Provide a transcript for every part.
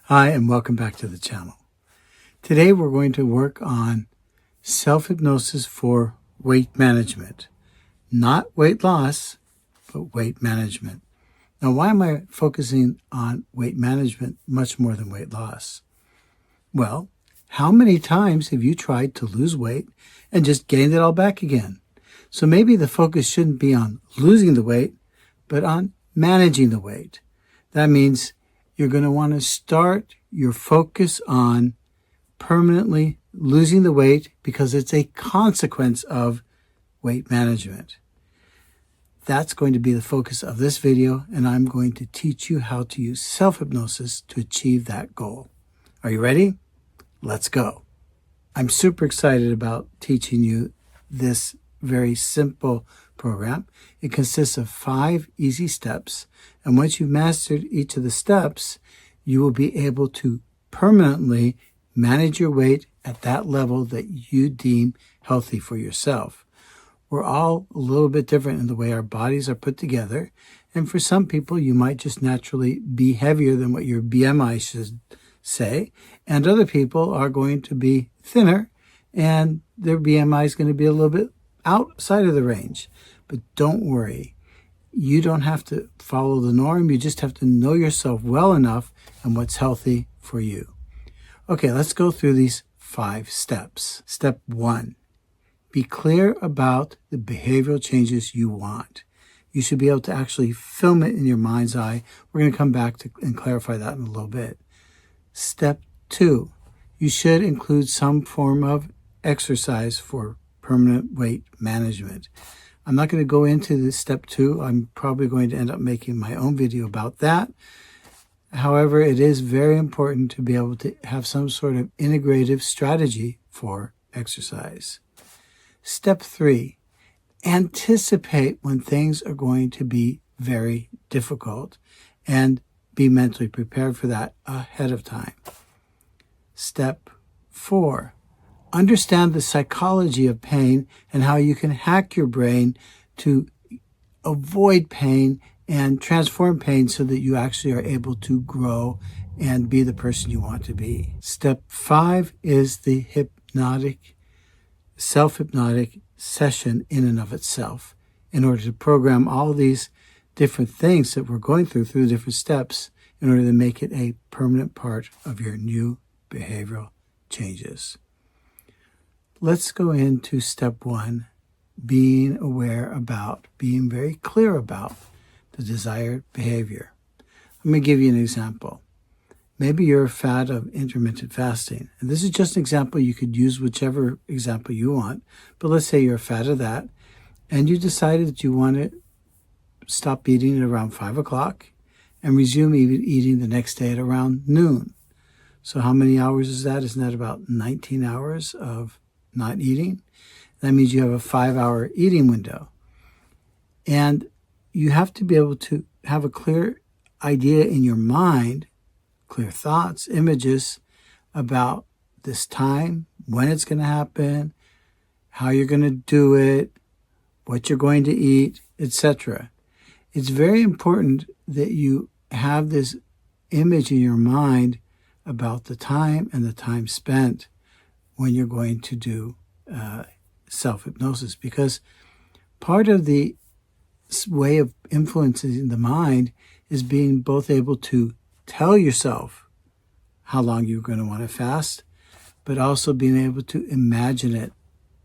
Hi, and welcome back to the channel. Today we're going to work on self-hypnosis for weight management. Not weight loss, but weight management. Now, why am I focusing on weight management much more than weight loss? Well, how many times have you tried to lose weight and just gained it all back again? So maybe the focus shouldn't be on losing the weight, but on managing the weight. That means you're going to want to start your focus on permanently losing the weight because it's a consequence of weight management. That's going to be the focus of this video, and I'm going to teach you how to use self-hypnosis to achieve that goal. Are you ready? Let's go. I'm super excited about teaching you this very simple program. It consists of 5 easy steps, and once you've mastered each of the steps, you will be able to permanently manage your weight at that level that you deem healthy for yourself. We're all a little bit different in the way our bodies are put together, and for some people you might just naturally be heavier than what your BMI should say, and other people are going to be thinner and their BMI is going to be a little bit outside of the range. But don't worry, you don't have to follow the norm. You just have to know yourself well enough and what's healthy for you. Okay, let's go through these 5 steps. Step 1, be clear about the behavioral changes you want. You should be able to actually film it in your mind's eye. We're going to come back to and clarify that in a little bit. Step 2, you should include some form of exercise for permanent weight management. I'm not going to go into this step 2. I'm probably going to end up making my own video about that. However, it is very important to be able to have some sort of integrative strategy for exercise. Step 3, anticipate when things are going to be very difficult and be mentally prepared for that ahead of time. Step 4, understand the psychology of pain and how you can hack your brain to avoid pain and transform pain so that you actually are able to grow and be the person you want to be. Step 5 is the self-hypnotic session in and of itself. In order to program all these different things that we're going through different steps in order to make it a permanent part of your new behavioral changes. Let's go into step 1, being very clear about the desired behavior. I'm going to give you an example. Maybe you're a fan of intermittent fasting. And this is just an example. You could use whichever example you want. But let's say you're a fan of that, and you decided that you want to stop eating at around 5 o'clock and resume eating the next day at around noon. So how many hours is that? Isn't that about 19 hours of not eating? That means you have a 5-hour eating window. And you have to be able to have a clear idea in your mind, clear thoughts, images about this time, when it's going to happen, how you're going to do it, what you're going to eat, etc. It's very important that you have this image in your mind about the time and the time spent when you're going to do self-hypnosis, because part of the way of influencing the mind is being both able to tell yourself how long you're going to want to fast, but also being able to imagine it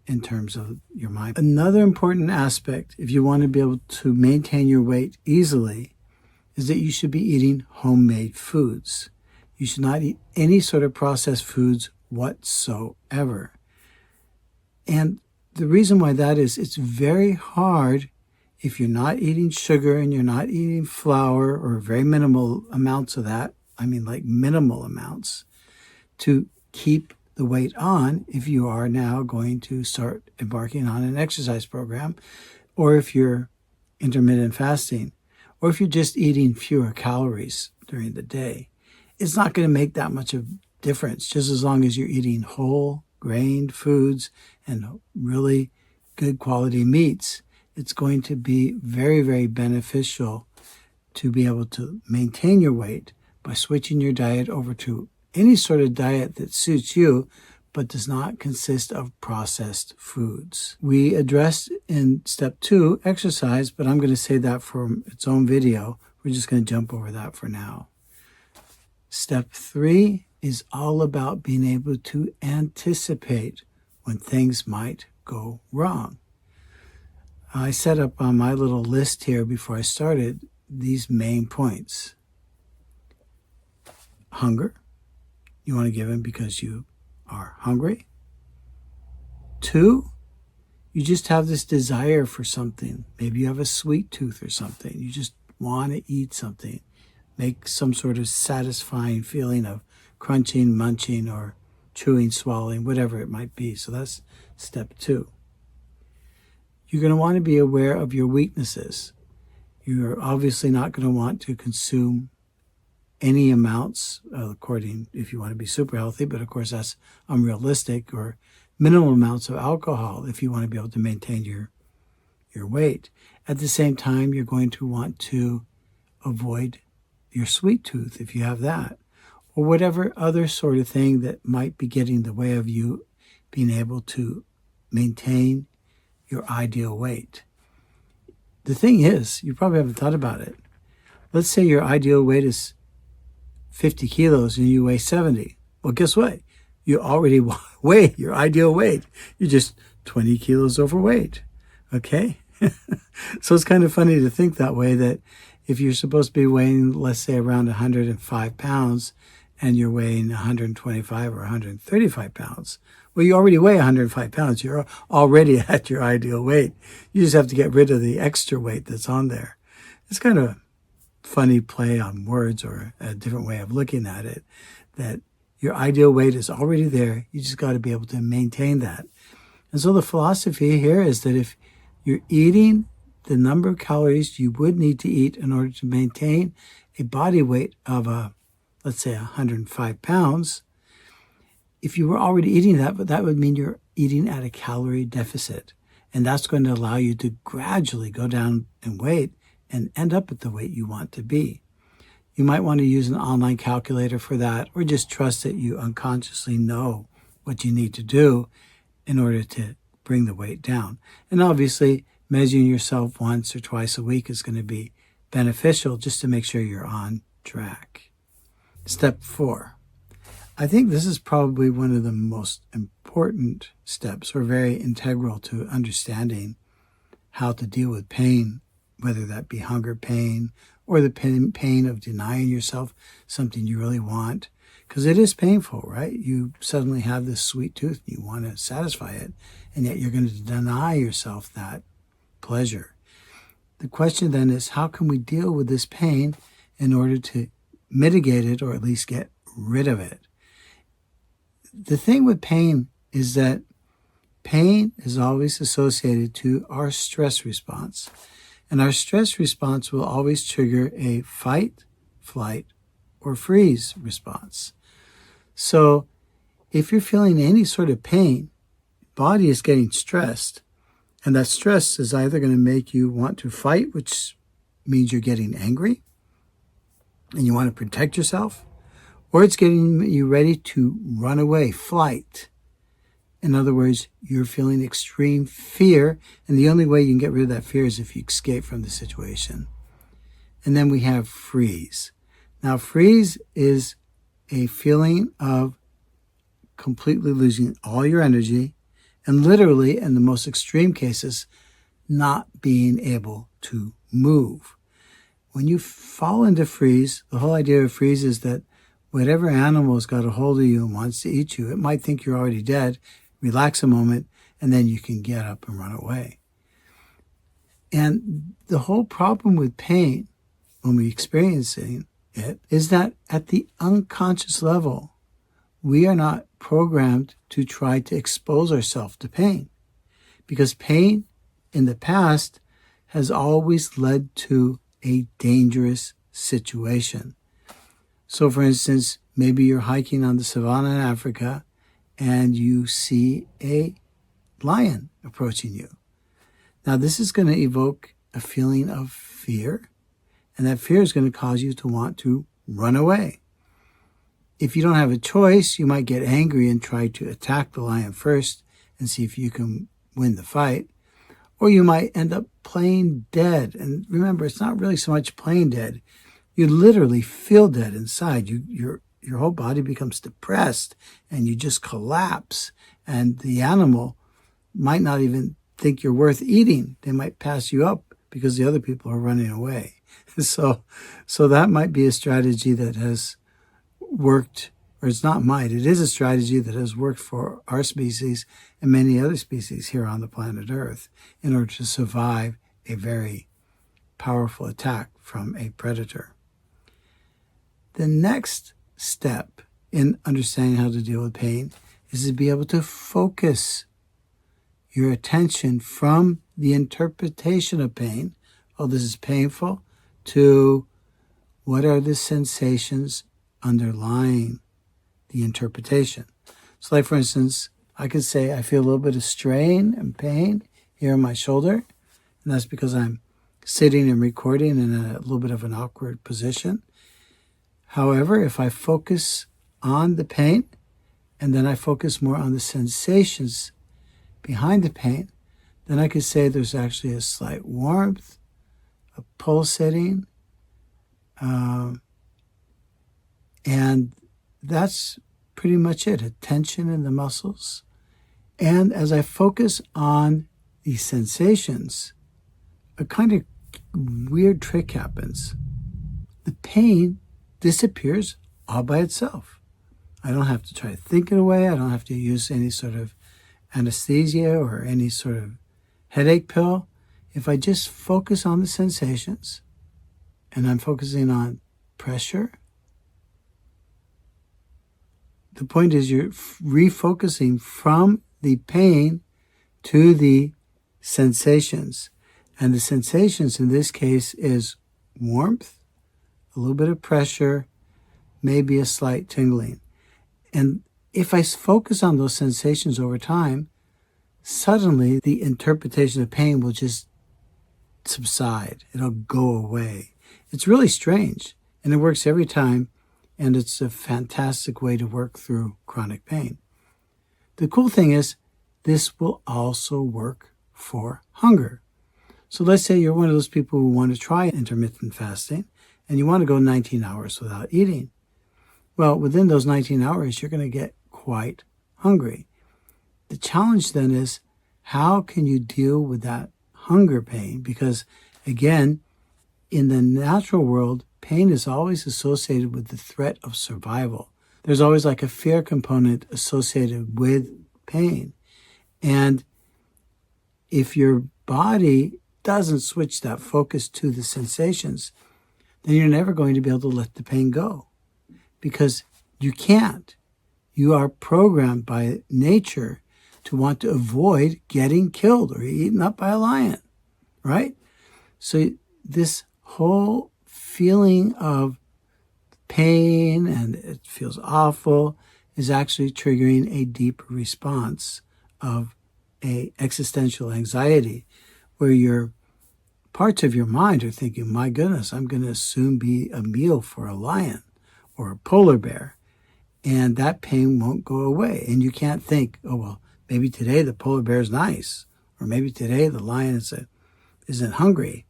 in terms of your mind. Another important aspect, if you want to be able to maintain your weight easily, is that you should be eating homemade foods. You should not eat any sort of processed foods whatsoever. And the reason why that is, it's very hard if you're not eating sugar and you're not eating flour or very minimal amounts of that, like minimal amounts, to keep the weight on if you are now going to start embarking on an exercise program, or if you're intermittent fasting, or if you're just eating fewer calories during the day. It's not going to make that much of a difference, just as long as you're eating whole grained foods and really good quality meats. It's going to be very, very beneficial to be able to maintain your weight, by switching your diet over to any sort of diet that suits you, but does not consist of processed foods. We addressed in step 2 exercise, but I'm going to say that for its own video. We're just going to jump over that for now. Step 3 is all about being able to anticipate when things might go wrong. I set up on my little list here before I started these main points. Hunger. You want to give in because you are hungry. 2, you just have this desire for something. Maybe you have a sweet tooth or something. You just want to eat something. Make some sort of satisfying feeling of crunching, munching, or chewing, swallowing, whatever it might be. So that's step 2. You're going to want to be aware of your weaknesses. You're obviously not going to want to consume any amounts, according if you want to be super healthy, but of course that's unrealistic, or minimal amounts of alcohol if you want to be able to maintain your weight. At the same time, you're going to want to avoid your sweet tooth if you have that, or whatever other sort of thing that might be getting in the way of you being able to maintain your ideal weight. The thing is, you probably haven't thought about it. Let's say your ideal weight is 50 kilos and you weigh 70. Well, guess what? You already weigh your ideal weight. You're just 20 kilos overweight. Okay? So it's kind of funny to think that way, that if you're supposed to be weighing, let's say, around 105 pounds and you're weighing 125 or 135 pounds, well, you already weigh 105 pounds. You're already at your ideal weight. You just have to get rid of the extra weight that's on there. It's kind of a funny play on words, or a different way of looking at it, that your ideal weight is already there. You just got to be able to maintain that. And so the philosophy here is that if you're eating the number of calories you would need to eat in order to maintain a body weight of, let's say, 105 pounds, if you were already eating that, but that would mean you're eating at a calorie deficit. And that's going to allow you to gradually go down in weight and end up at the weight you want to be. You might want to use an online calculator for that, or just trust that you unconsciously know what you need to do in order to bring the weight down. And obviously, measuring yourself once or twice a week is going to be beneficial, just to make sure you're on track. Step 4. I think this is probably one of the most important steps, or very integral to understanding how to deal with pain, whether that be hunger pain or the pain of denying yourself something you really want. Because it is painful, right? You suddenly have this sweet tooth and you want to satisfy it, and yet you're going to deny yourself that pleasure. The question then is, how can we deal with this pain in order to mitigate it, or at least get rid of it? The thing with pain is that pain is always associated to our stress response. And our stress response will always trigger a fight, flight, or freeze response. So if you're feeling any sort of pain, body is getting stressed. And that stress is either going to make you want to fight, which means you're getting angry and you want to protect yourself, or it's getting you ready to run away, flight. In other words, you're feeling extreme fear, and the only way you can get rid of that fear is if you escape from the situation. And then we have freeze. Now, freeze is a feeling of completely losing all your energy, and literally, in the most extreme cases, not being able to move. When you fall into freeze, the whole idea of freeze is that whatever animal has got a hold of you and wants to eat you, it might think you're already dead, relax a moment, and then you can get up and run away. And the whole problem with pain, when we're experiencing it, is that at the unconscious level, we are not programmed to try to expose ourselves to pain. Because pain in the past has always led to a dangerous situation. So for instance, maybe you're hiking on the savannah in Africa and you see a lion approaching you. Now this is going to evoke a feeling of fear, and that fear is going to cause you to want to run away. If you don't have a choice, you might get angry and try to attack the lion first and see if you can win the fight. Or you might end up playing dead. And remember, it's not really so much playing dead. You literally feel dead inside. Your whole body becomes depressed and you just collapse. And the animal might not even think you're worth eating. They might pass you up because the other people are running away. So that might be a strategy that has worked, or it's not might, it is a strategy that has worked for our species and many other species here on the planet Earth in order to survive a very powerful attack from a predator. The next step in understanding how to deal with pain is to be able to focus your attention from the interpretation of pain, oh, this is painful, to what are the sensations underlying the interpretation. So like, for instance, I could say I feel a little bit of strain and pain here in my shoulder, and that's because I'm sitting and recording in a little bit of an awkward position. However, if I focus on the pain and then I focus more on the sensations behind the pain, then I could say there's actually a slight warmth, a pulsating, and that's pretty much it, a tension in the muscles. And as I focus on the sensations, a kind of weird trick happens. The pain disappears all by itself. I don't have to try to think it away. I don't have to use any sort of anesthesia or any sort of headache pill. If I just focus on the sensations, and I'm focusing on pressure, the point is you're refocusing from the pain to the sensations. And the sensations in this case is warmth, a little bit of pressure, maybe a slight tingling. And if I focus on those sensations over time, suddenly the interpretation of pain will just subside. It'll go away. It's really strange, and it works every time, and it's a fantastic way to work through chronic pain. The cool thing is, this will also work for hunger. So let's say you're one of those people who want to try intermittent fasting, and you want to go 19 hours without eating. Well, within those 19 hours, you're going to get quite hungry. The challenge then is, how can you deal with that hunger pain? Because again, in the natural world, pain is always associated with the threat of survival. There's always like a fear component associated with pain. And if your body doesn't switch that focus to the sensations, then you're never going to be able to let the pain go. Because you can't. You are programmed by nature to want to avoid getting killed or eaten up by a lion, right? So this whole feeling of pain and it feels awful is actually triggering a deeper response of a existential anxiety where your parts of your mind are thinking, my goodness, I'm going to soon be a meal for a lion or a polar bear, and that pain won't go away. And you can't think, oh, well, maybe today the polar bear is nice, or maybe today the lion isn't hungry,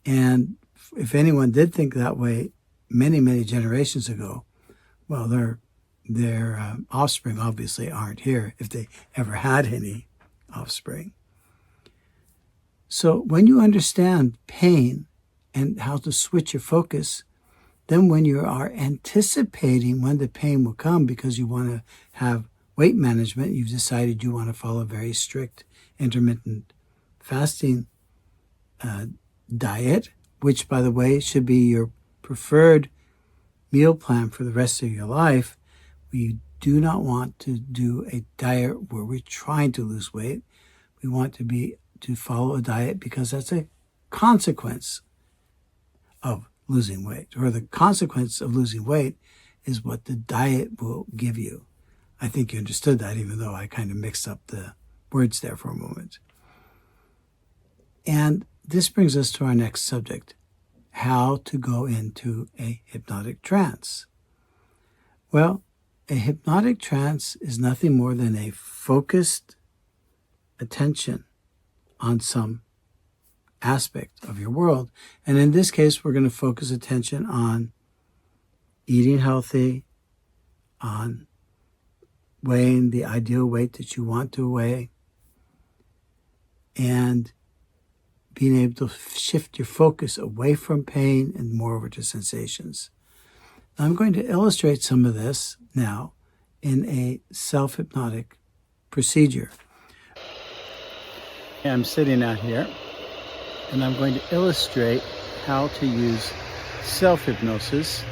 And if anyone did think that way many, many generations ago, well, their offspring obviously aren't here if they ever had any offspring. So when you understand pain and how to switch your focus, then when you are anticipating when the pain will come because you want to have weight management, you've decided you want to follow a very strict intermittent fasting diet, which, by the way, should be your preferred meal plan for the rest of your life. We do not want to do a diet where we're trying to lose weight. We want to follow a diet because that's a consequence of losing weight, or the consequence of losing weight is what the diet will give you. I think you understood that, even though I kind of mixed up the words there for a moment. And this brings us to our next subject. how to go into a hypnotic trance. Well, a hypnotic trance is nothing more than a focused attention on some aspect of your world. And in this case, we're going to focus attention on eating healthy, on weighing the ideal weight that you want to weigh, and being able to shift your focus away from pain and more over to sensations. I'm going to illustrate some of this now in a self-hypnotic procedure. I'm sitting out here and I'm going to illustrate how to use self-hypnosis,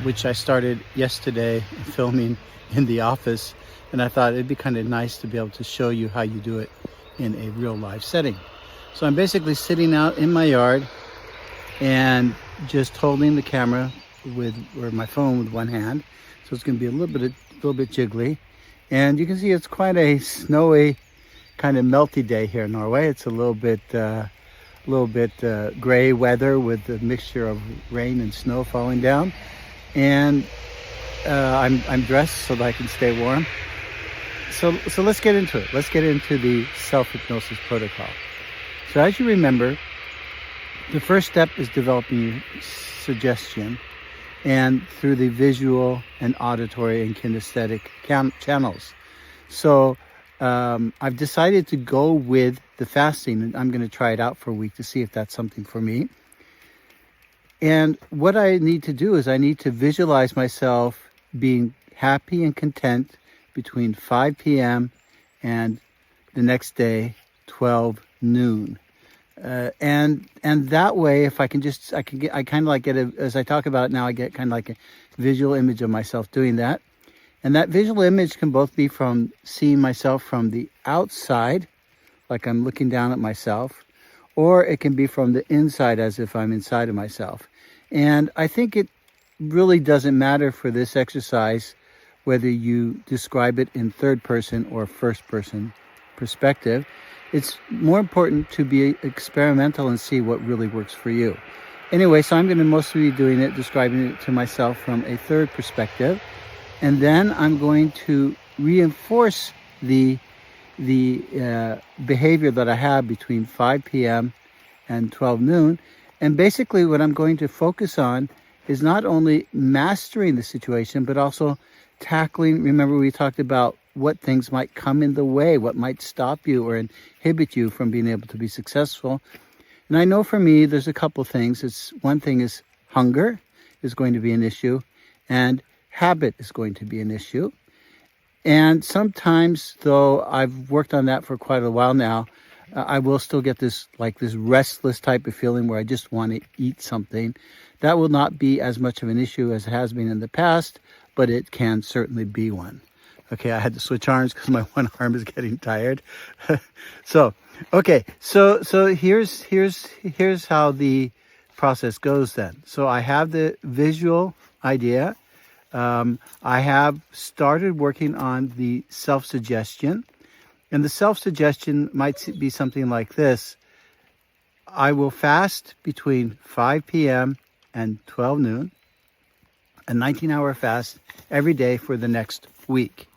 which I started yesterday filming in the office, and I thought it'd be kind of nice to be able to show you how you do it in a real life setting. So I'm basically sitting out in my yard and just holding the camera or my phone with one hand. So it's going to be a little bit jiggly, and you can see it's quite a snowy, kind of melty day here in Norway. It's a little bit gray weather with a mixture of rain and snow falling down, and I'm dressed so that I can stay warm. So let's get into it. Let's get into the self-hypnosis protocol. So as you remember, the first step is developing your suggestion, and through the visual and auditory and kinesthetic channels. So I've decided to go with the fasting, and I'm going to try it out for a week to see if that's something for me. And what I need to do is I need to visualize myself being happy and content between 5 p.m. and the next day, 12 noon. And that way, if I kind of like get as I talk about it now, I get kind of like a visual image of myself doing that. And that visual image can both be from seeing myself from the outside, like I'm looking down at myself, or it can be from the inside as if I'm inside of myself. And I think it really doesn't matter for this exercise whether you describe it in third person or first person perspective. It's more important to be experimental and see what really works for you. Anyway, so I'm going to mostly be doing it, describing it to myself from a third perspective. And then I'm going to reinforce the behavior that I have between 5 p.m. and 12 noon. And basically what I'm going to focus on is not only mastering the situation, but also tackling, remember we talked about what things might come in the way, what might stop you or inhibit you from being able to be successful. And I know for me, there's a couple things. One thing is hunger is going to be an issue, and habit is going to be an issue. And sometimes, though I've worked on that for quite a while now, I will still get this restless type of feeling where I just want to eat something. That will not be as much of an issue as it has been in the past, but it can certainly be one. Okay, I had to switch arms because my one arm is getting tired. So here's how the process goes then. So I have the visual idea. I have started working on the self-suggestion. And the self-suggestion might be something like this. I will fast between 5 p.m. and 12 noon, a 19-hour fast every day for the next week.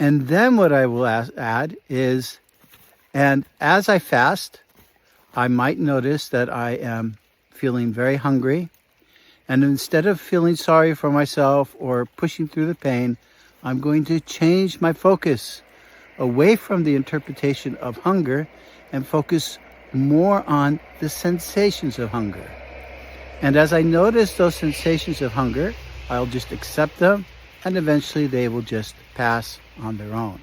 And then what I will add is, and as I fast, I might notice that I am feeling very hungry. And instead of feeling sorry for myself or pushing through the pain, I'm going to change my focus away from the interpretation of hunger and focus more on the sensations of hunger. And as I notice those sensations of hunger, I'll just accept them, and eventually they will just pass on their own.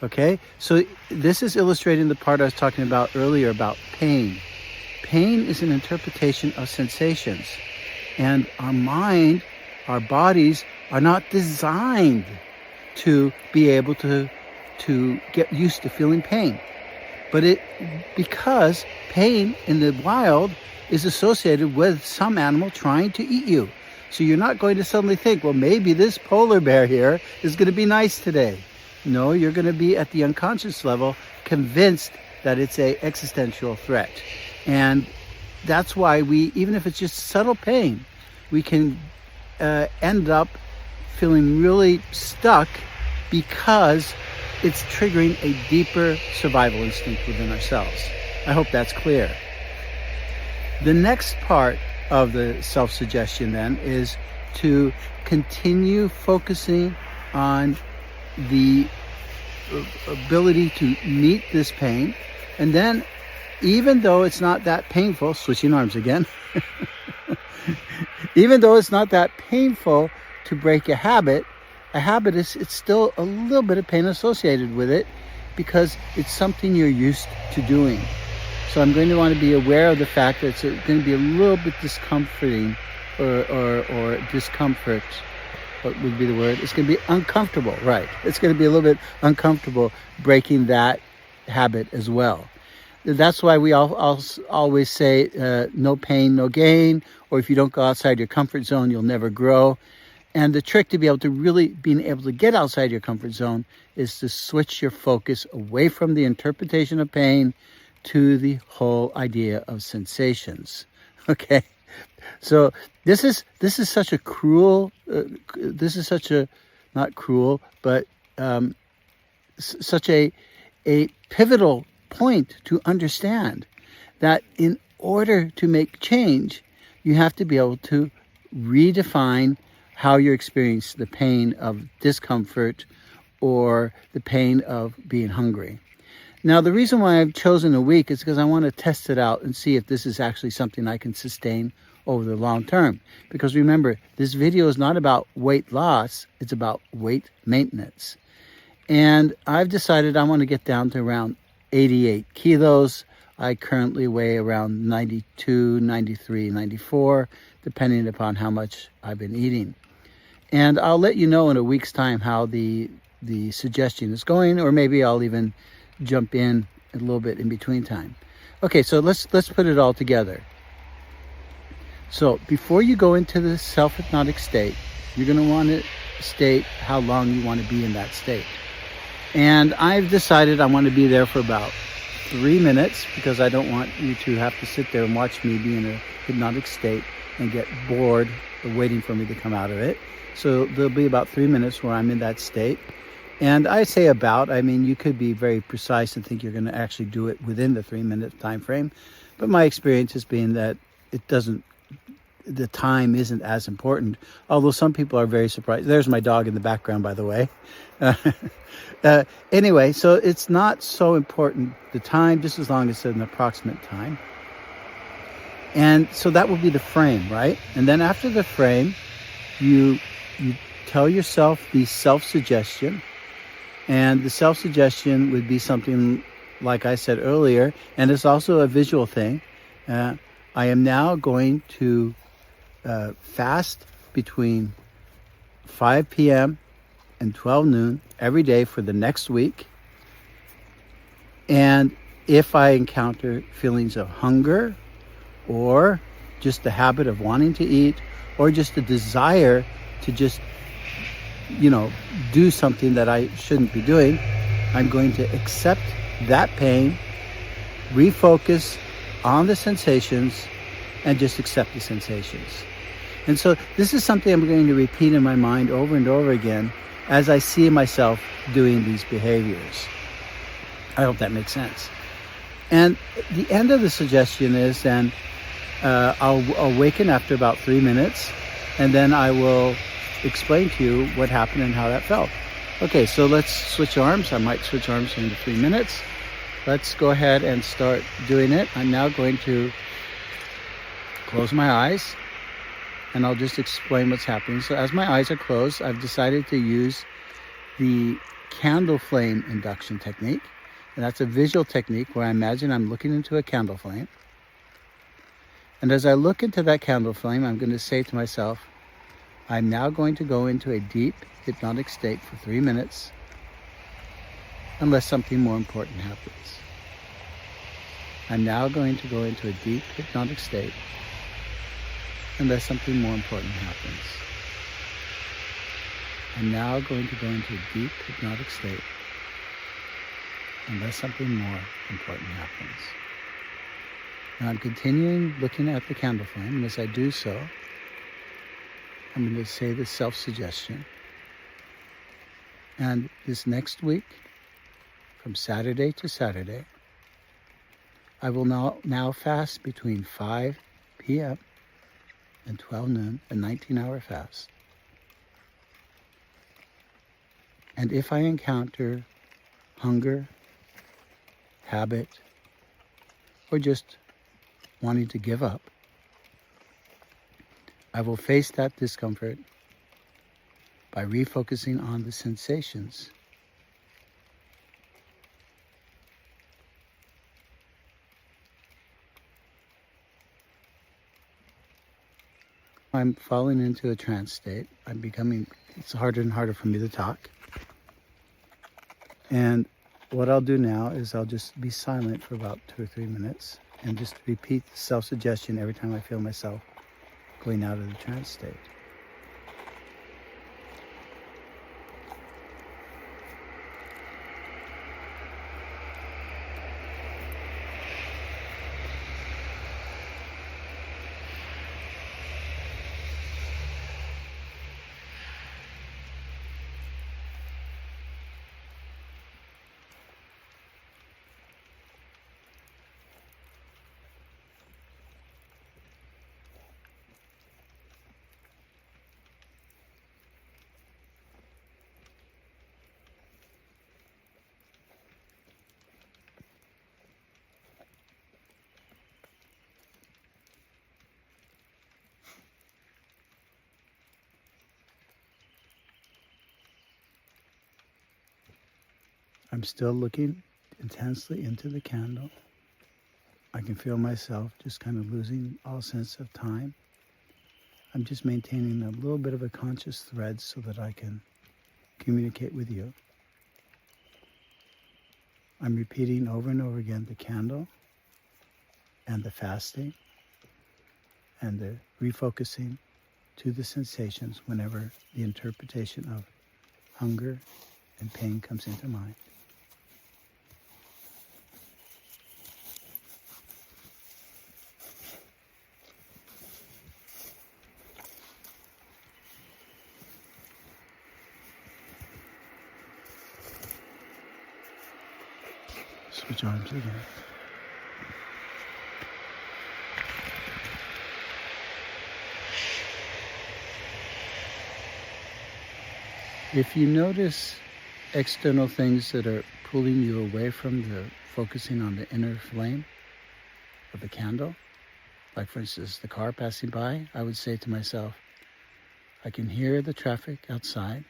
Okay, so this is illustrating the part I was talking about earlier about pain. Pain is an interpretation of sensations, and our mind, our bodies are not designed to be able to get used to feeling pain. But because pain in the wild is associated with some animal trying to eat you. So you're not going to suddenly think, well, maybe this polar bear here is going to be nice today. No, you're going to be at the unconscious level convinced that it's an existential threat. And that's why we, even if it's just subtle pain, we can end up feeling really stuck because it's triggering a deeper survival instinct within ourselves. I hope that's clear. The next part of the self-suggestion then is to continue focusing on the ability to meet this pain. And then, even though it's not that painful, switching arms again, even though it's not that painful to break a habit is, it's still a little bit of pain associated with it because it's something you're used to doing. So I'm going to want to be aware of the fact that it's going to be a little bit discomforting or discomfort. What would be the word? It's going to be uncomfortable, right? It's going to be a little bit uncomfortable breaking that habit as well. That's why we always say no pain, no gain, or if you don't go outside your comfort zone, you'll never grow. And the trick to be able to really being able to get outside your comfort zone is to switch your focus away from the interpretation of pain to the whole idea of sensations. Okay, so this is such a cruel. This is such a not cruel, but such a pivotal point to understand that in order to make change, you have to be able to redefine how you experience the pain of discomfort or the pain of being hungry. Now, the reason why I've chosen a week is because I want to test it out and see if this is actually something I can sustain over the long term. Because remember, this video is not about weight loss, it's about weight maintenance. And I've decided I want to get down to around 88 kilos. I currently weigh around 92, 93, 94, depending upon how much I've been eating. And I'll let you know in a week's time how the suggestion is going, or maybe I'll even jump in a little bit in between time. Okay, so let's put it all together. So before you go into the self-hypnotic state, you're going to want to state how long you want to be in that state. And I've decided I want to be there for about 3 minutes because I don't want you to have to sit there and watch me be in a hypnotic state and get bored waiting for me to come out of it. So there'll be about 3 minutes where I'm in that state. And I say about, I mean, you could be very precise and think you're going to actually do it within the 3 minute time frame. But my experience has been that the time isn't as important. Although some people are very surprised. There's my dog in the background, by the way. Anyway, so it's not so important, the time, just as long as it's an approximate time. And so that will be the frame, right? And then after the frame, you tell yourself the self-suggestion. And the self-suggestion would be something like I said earlier, and it's also a visual thing. I am now going to fast between 5 p.m. and 12 noon every day for the next week. And if I encounter feelings of hunger or just the habit of wanting to eat or just a desire to just, do something that I shouldn't be doing, I'm going to accept that pain, refocus on the sensations, and just accept the sensations. And so this is something I'm going to repeat in my mind over and over again as I see myself doing these behaviors. I hope that makes sense. And the end of the suggestion is then I'll awaken after about 3 minutes, and then I will explain to you what happened and how that felt. Okay, so let's switch arms. I might switch arms in 3 minutes. Let's go ahead and start doing it. I'm now going to close my eyes, and I'll just explain what's happening. So as my eyes are closed, I've decided to use the candle flame induction technique. And that's a visual technique where I imagine I'm looking into a candle flame. And as I look into that candle flame, I'm going to say to myself, I'm now going to go into a deep hypnotic state for 3 minutes, unless something more important happens. I'm now going to go into a deep hypnotic state, unless something more important happens. I'm now going to go into a deep hypnotic state, unless something more important happens. Now I'm continuing looking at the candle flame, and as I do so, I'm going to say the self-suggestion. And this next week, from Saturday to Saturday, I will now fast between 5 p.m. and 12 noon, a 19-hour fast. And if I encounter hunger, habit, or just wanting to give up, I will face that discomfort by refocusing on the sensations. I'm falling into a trance state. It's harder and harder for me to talk. And what I'll do now is I'll just be silent for about 2 or 3 minutes and just repeat the self-suggestion every time I feel myself going out of the trance state. I'm still looking intensely into the candle. I can feel myself just kind of losing all sense of time. I'm just maintaining a little bit of a conscious thread so that I can communicate with you. I'm repeating over and over again the candle and the fasting and the refocusing to the sensations whenever the interpretation of hunger and pain comes into mind. Switch arms again. If you notice external things that are pulling you away from the focusing on the inner flame of the candle, like for instance the car passing by, I would say to myself, I can hear the traffic outside,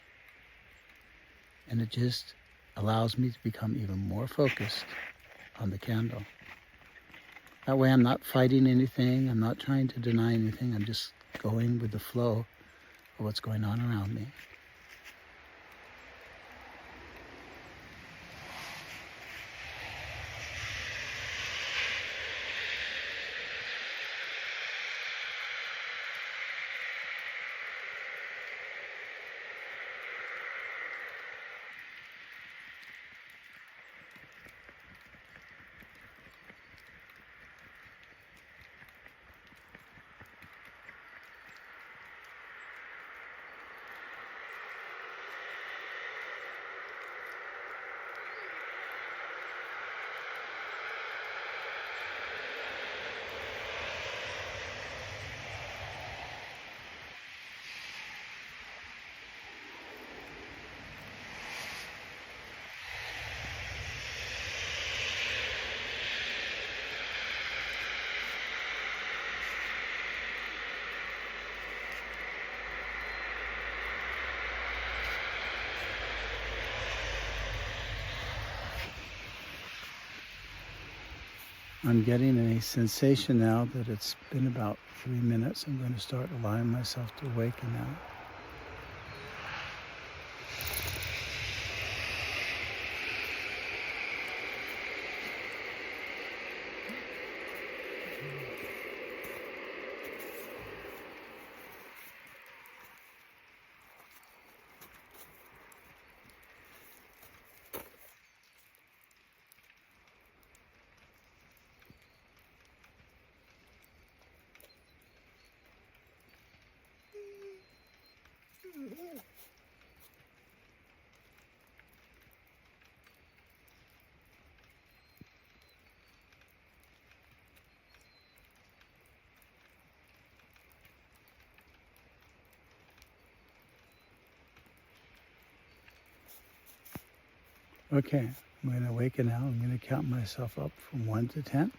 and it just allows me to become even more focused on the candle. That way I'm not fighting anything, I'm not trying to deny anything, I'm just going with the flow of what's going on around me. I'm getting a sensation now that it's been about 3 minutes. I'm going to start allowing myself to awaken now. Okay, I'm going to awaken now. I'm going to count myself up from 1 to 10.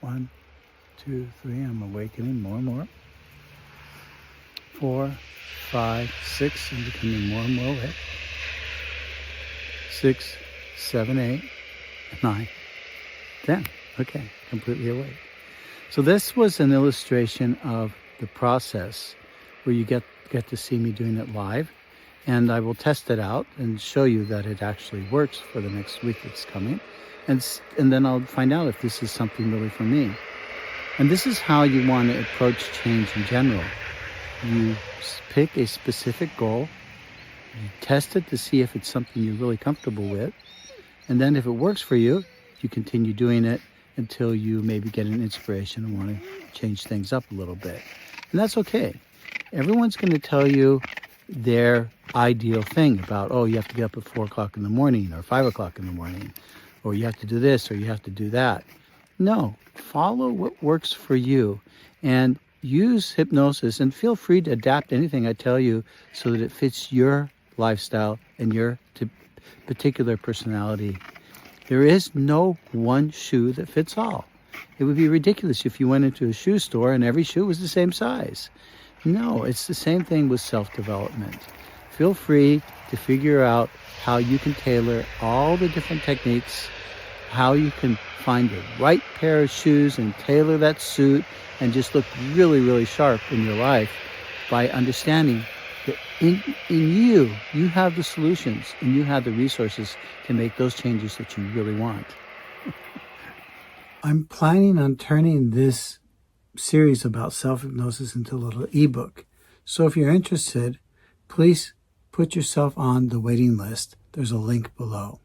1, 2, 3. I'm awakening more and more. 4, 5, 6. I'm becoming more and more awake. 6, 7, 8, 9, 10. Okay, completely awake. So this was an illustration of the process where you get to see me doing it live. And I will test it out and show you that it actually works for the next week that's coming. And then I'll find out if this is something really for me. And this is how you want to approach change in general. You pick a specific goal, you test it to see if it's something you're really comfortable with. And then if it works for you, you continue doing it until you maybe get an inspiration and want to change things up a little bit. And that's okay. Everyone's going to tell you their ideal thing about, oh, you have to get up at 4 o'clock in the morning or 5 o'clock in the morning, or you have to do this or you have to do that. No, follow what works for you and use hypnosis, and feel free to adapt anything I tell you so that it fits your lifestyle and your particular personality. There is no one shoe that fits all. It would be ridiculous if you went into a shoe store and every shoe was the same size. No, it's the same thing with self-development. Feel free to figure out how you can tailor all the different techniques, how you can find the right pair of shoes and tailor that suit and just look really, really sharp in your life by understanding that in you have the solutions and you have the resources to make those changes that you really want. I'm planning on turning this series about self-hypnosis into a little ebook. So if you're interested, please put yourself on the waiting list. There's a link below.